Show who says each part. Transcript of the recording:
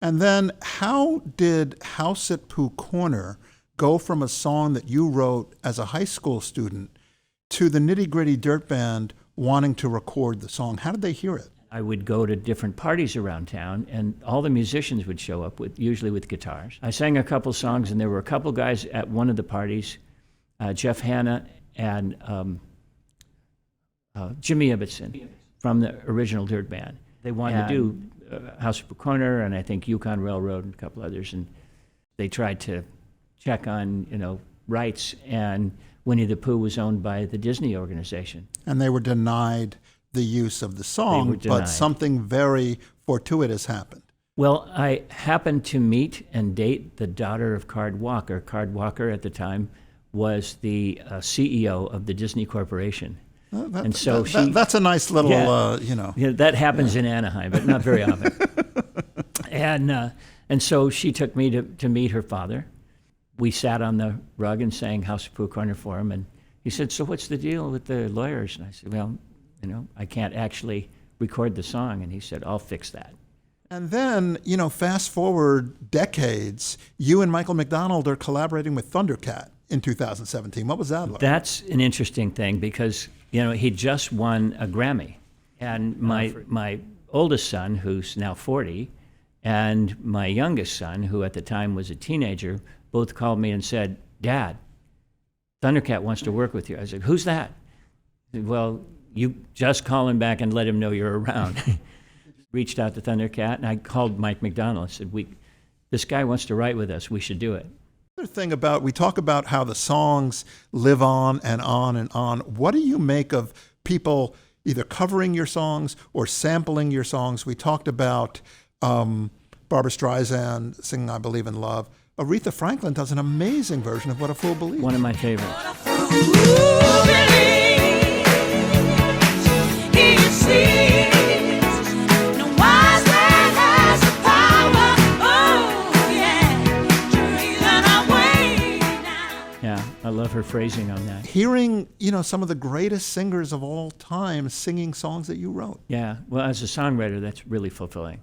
Speaker 1: And then how did House at Pooh Corner go from a song that you wrote as a high school student to the Nitty Gritty Dirt Band wanting to record the song? How did they hear it?
Speaker 2: I would go to different parties around town, and all the musicians would show up, usually with guitars. I sang a couple songs, and there were a couple guys at one of the parties, Jeff Hanna and Jimmy Ibbotson from the original Dirt Band. They wanted to do House of Pooh Corner, and I think Yukon Railroad and a couple others, and they tried to check on, rights, and Winnie the Pooh was owned by the Disney organization.
Speaker 1: And they were denied the use of the song, but something very fortuitous happened.
Speaker 2: Well, I happened to meet and date the daughter of Card Walker. Card Walker at the time was the CEO of the Disney Corporation.
Speaker 1: That's a nice little,
Speaker 2: Yeah, that happens in Anaheim, but not very often. And so she took me to meet her father. We sat on the rug and sang House of Pooh Corner for him, and he said, "So what's the deal with the lawyers?" And I said, "Well, I can't actually record the song." And he said, "I'll fix that."
Speaker 1: And then, fast forward decades, you and Michael McDonald are collaborating with Thundercat in 2017. What was that like?
Speaker 2: That's an interesting thing because, he just won a Grammy. And my oldest son, who's now 40, and my youngest son, who at the time was a teenager, both called me and said, "Dad, Thundercat wants to work with you." I said, "Who's that?" He said, "Well, you just call him back and let him know you're around." Reached out to Thundercat, and I called Mike McDonald. I said, "This guy wants to write with us. We should do it."
Speaker 1: Another thing we talk about how the songs live on and on and on. What do you make of people either covering your songs or sampling your songs? We talked about Barbra Streisand singing "I Believe in Love." Aretha Franklin does an amazing version of "What a Fool Believes."
Speaker 2: One of my favorites. I love her phrasing on that.
Speaker 1: Hearing, some of the greatest singers of all time singing songs that you wrote.
Speaker 2: Yeah, well, as a songwriter, that's really fulfilling.